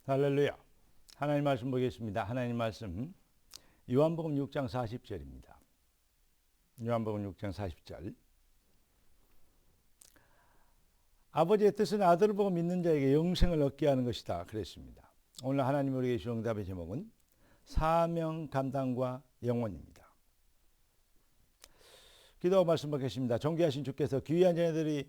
할렐루야. 하나님 말씀 보겠습니다. 하나님 말씀 요한복음 6장 40절입니다. 요한복음 6장 40절. 아버지의 뜻은 아들을 보고 믿는 자에게 영생을 얻게 하는 것이다. 그랬습니다. 오늘 하나님 우리에게 주신 응답의 제목은 사명 감당과 영혼입니다. 기도하고 말씀 받겠습니다. 존귀하신 주께서 귀한 자녀들이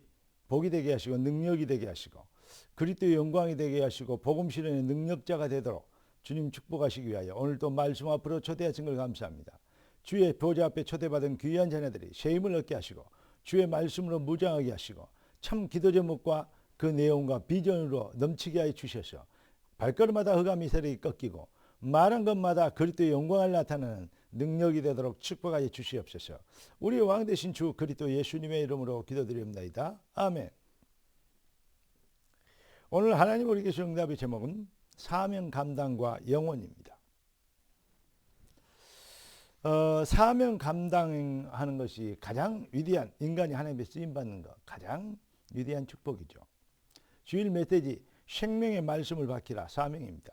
복이 되게 하시고 능력이 되게 하시고 그리스도의 영광이 되게 하시고 복음 실현의 능력자가 되도록 주님 축복하시기 위하여 오늘도 말씀 앞으로 초대하신 걸 감사합니다. 주의 보좌 앞에 초대받은 귀한 자녀들이 새 힘을 얻게 하시고 주의 말씀으로 무장하게 하시고 참 기도 제목과 그 내용과 비전으로 넘치게 하여 주셔서 발걸음마다 흑암이 세력이 꺾이고 말한 것마다 그리스도의 영광을 나타내는 능력이 되도록 축복하여 주시옵소서. 우리 왕 되신 주 그리스도 예수님의 이름으로 기도드립니다. 아멘. 오늘 하나님 우리에게 주신 응답의 제목은 사명 감당과 영혼입니다. 사명 감당하는 것이 가장 위대한, 인간이 하나님의 쓰임받는 것 가장 위대한 축복이죠. 주일 메시지 생명의 말씀을 밝히라 사명입니다.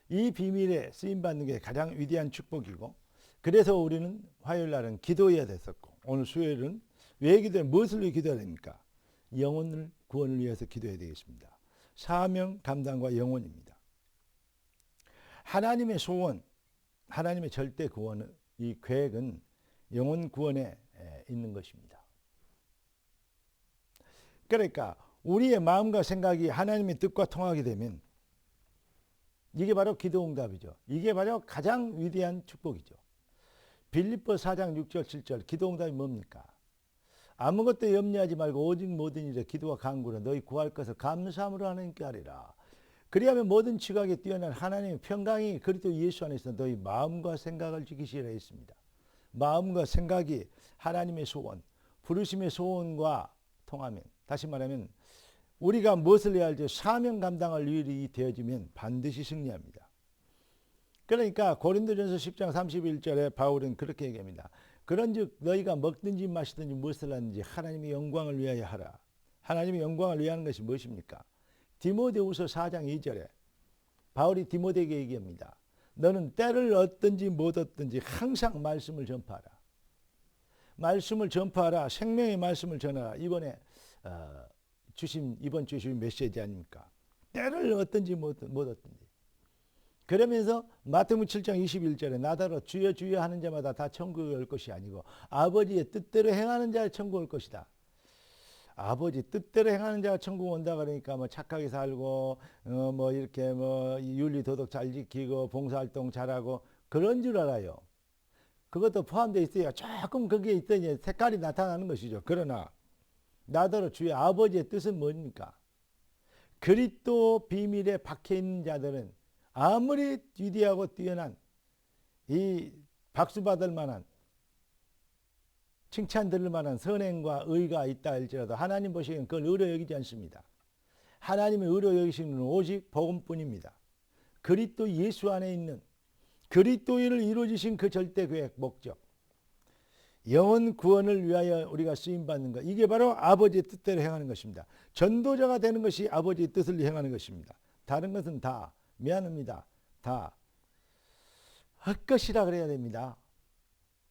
이 비밀에 쓰임받는 게 가장 위대한 축복이고, 그래서 우리는 화요일 날은 기도해야 됐었고, 오늘 수요일은 왜 기도해? 무엇을 위해 기도해야 됩니까? 영혼을 구원을 위해서 기도해야 되겠습니다. 사명 감당과 영혼입니다. 하나님의 소원, 하나님의 절대 구원, 이 계획은 영혼 구원에 있는 것입니다. 그러니까 우리의 마음과 생각이 하나님의 뜻과 통하게 되면 이게 바로 기도 응답이죠. 이게 바로 가장 위대한 축복이죠. 빌립보 4장 6절 7절 기도 응답이 뭡니까? 아무것도 염려하지 말고 오직 모든 일에 기도와 간구로 너희 구할 것을 감사함으로 하나님께 하리라. 그리하면 모든 지각에 뛰어난 하나님의 평강이 그리스도 예수 안에서 너희 마음과 생각을 지키시리라 했습니다. 마음과 생각이 하나님의 소원, 부르심의 소원과 통하면, 다시 말하면 우리가 무엇을 해야 할지 사명 감당할 일이 되어지면 반드시 승리합니다. 그러니까 고린도전서 10장 31절에 바울은 그렇게 얘기합니다. 그런즉 너희가 먹든지 마시든지 무엇을 하든지 하나님의 영광을 위하여 하라. 하나님의 영광을 위하는 것이 무엇입니까? 디모데후서 4장 2절에 바울이 디모데에게 얘기합니다. 너는 때를 얻든지 못 얻든지 항상 말씀을 전파하라. 말씀을 전파하라. 생명의 말씀을 전하라. 이번 주신 메시지 아닙니까? 때를 얻든지 못 얻든지. 그러면서 마태복음 7장 21절에 나더러 주여 주여 하는 자마다 다 천국에 올 것이 아니고 아버지의 뜻대로 행하는 자가 천국 올 것이다. 아버지 뜻대로 행하는 자가 천국 온다 그러니까 뭐 착하게 살고 뭐 이렇게 뭐 윤리 도덕 잘 지키고 봉사활동 잘하고 그런 줄 알아요. 그것도 포함되어 있어요. 조금 거기에 있더니 색깔이 나타나는 것이죠. 그러나 나더러 주의 아버지의 뜻은 뭡니까? 그리스도 비밀에 박혀 있는 자들은 아무리 위대하고 뛰어난 이 박수 받을 만한 칭찬 들을 만한 선행과 의가 있다 할지라도 하나님 보시기엔 그걸 의로 여기지 않습니다. 하나님의 의로 여기시는 오직 복음뿐입니다. 그리스도 예수 안에 있는 그리스도인을 이루어주신 그 절대 계획 목적, 영혼 구원을 위하여 우리가 쓰임받는 것, 이게 바로 아버지의 뜻대로 행하는 것입니다. 전도자가 되는 것이 아버지의 뜻을 행하는 것입니다. 다른 것은 다 미안합니다. 다 헛것이라 그래야 됩니다.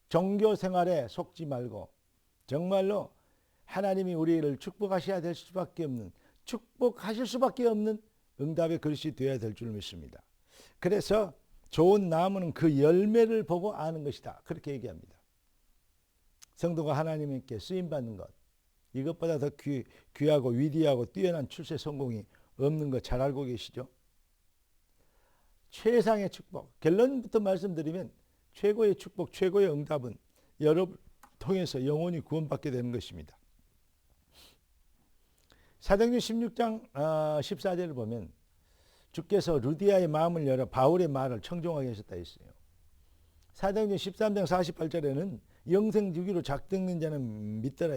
종교 생활에 속지 말고 정말로 하나님이 우리를 축복하셔야 될 수밖에 없는, 축복하실 수밖에 없는 응답의 그릇이 되어야 될 줄 믿습니다. 그래서 좋은 나무는 그 열매를 보고 아는 것이다. 그렇게 얘기합니다. 성도가 하나님께 쓰임받는 것, 이것보다 더 귀하고 위대하고 뛰어난 출세 성공이 없는 것 잘 알고 계시죠? 최상의 축복, 결론부터 말씀드리면 최고의 축복, 최고의 응답은 여러분 통해서 영혼이 구원받게 되는 것입니다. 사도행전 16장 14절을 보면 주께서 루디아의 마음을 열어 바울의 말을 청종하게 하셨다 했어요. 사도행전 13장 48절에는 영생주기로 작정된 자는 믿더라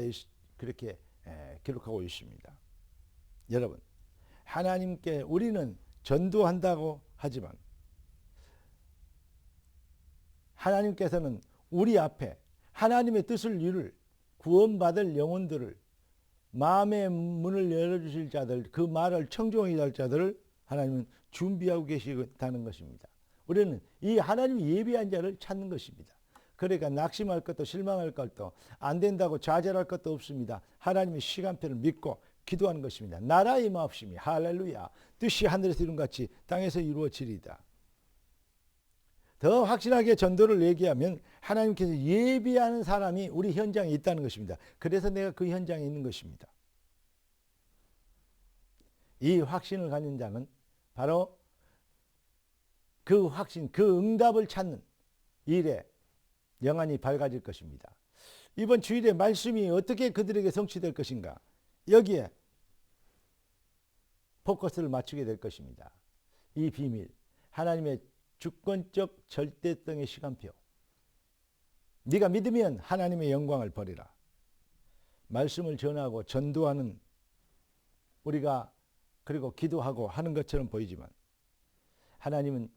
그렇게 기록하고 있습니다. 여러분, 하나님께 우리는 전도한다고 하지만 하나님께서는 우리 앞에 하나님의 뜻을 이룰 구원받을 영혼들을, 마음의 문을 열어주실 자들, 그 말을 청종해 할 자들을 하나님은 준비하고 계시다는 것입니다. 우리는 이 하나님이 예비한 자를 찾는 것입니다. 그러니까 낙심할 것도 실망할 것도 안 된다고 좌절할 것도 없습니다. 하나님의 시간표를 믿고 기도하는 것입니다. 나라의 마옵심이 할렐루야 뜻이 하늘에서 이룬 같이 땅에서 이루어지리이다. 더 확실하게 전도를 얘기하면 하나님께서 예비하는 사람이 우리 현장에 있다는 것입니다. 그래서 내가 그 현장에 있는 것입니다. 이 확신을 가진 자는 바로 그 확신, 그 응답을 찾는 일에 영안이 밝아질 것입니다. 이번 주일에 말씀이 어떻게 그들에게 성취될 것인가? 여기에 포커스를 맞추게 될 것입니다. 이 비밀, 하나님의 주권적 절대성의 시간표. 네가 믿으면 하나님의 영광을 버리라. 말씀을 전하고 전도하는 우리가 그리고 기도하고 하는 것처럼 보이지만 하나님은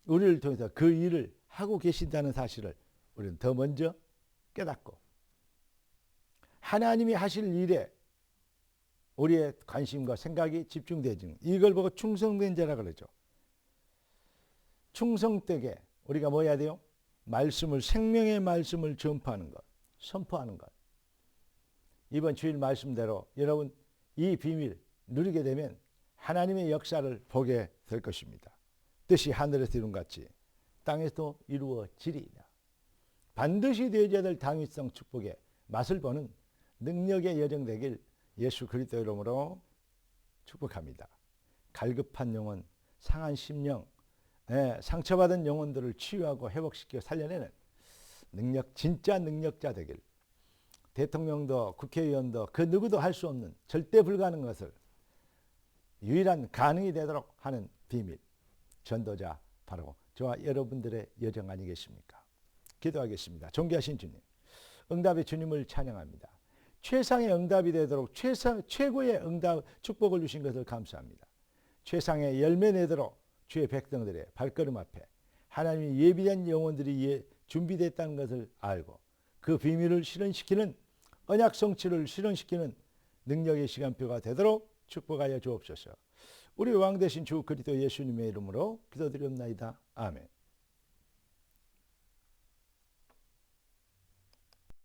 우리를 통해서 그 일을 하고 계신다는 사실을 우리는 더 먼저 깨닫고 하나님이 하실 일에 우리의 관심과 생각이 집중되는 이걸 보고 충성된 자라 그러죠. 충성되게 우리가 뭐 해야 돼요? 말씀을 생명의 말씀을 전파하는 것, 선포하는 것. 이번 주일 말씀대로 여러분 이 비밀 누리게 되면 하나님의 역사를 보게 될 것입니다. 뜻이 하늘에서 이룬 같이 땅에서도 이루어지리이다. 반드시 되어져야 될 당위성 축복의 맛을 보는 능력의 여정 되길 예수 그리스도 이름으로 축복합니다. 갈급한 영혼, 상한 심령, 상처받은 영혼들을 치유하고 회복시켜 살려내는 능력, 진짜 능력자 되길, 대통령도 국회의원도 그 누구도 할 수 없는 절대 불가능한 것을 유일한 가능이 되도록 하는 비밀, 전도자 바로 저와 여러분들의 여정 아니겠습니까? 기도하겠습니다. 존귀하신 주님, 응답의 주님을 찬양합니다. 최상의 응답이 되도록 최고의 응답 축복을 주신 것을 감사합니다. 최상의 열매 내도록 주의 백성들의 발걸음 앞에 하나님이 예비한 영혼들이 준비됐다는 것을 알고 그 비밀을 실현시키는 언약 성취를 실현시키는 능력의 시간표가 되도록 축복하여 주옵소서. 우리 왕 되신 주 그리스도 예수님의 이름으로 기도드리옵나이다. 아멘.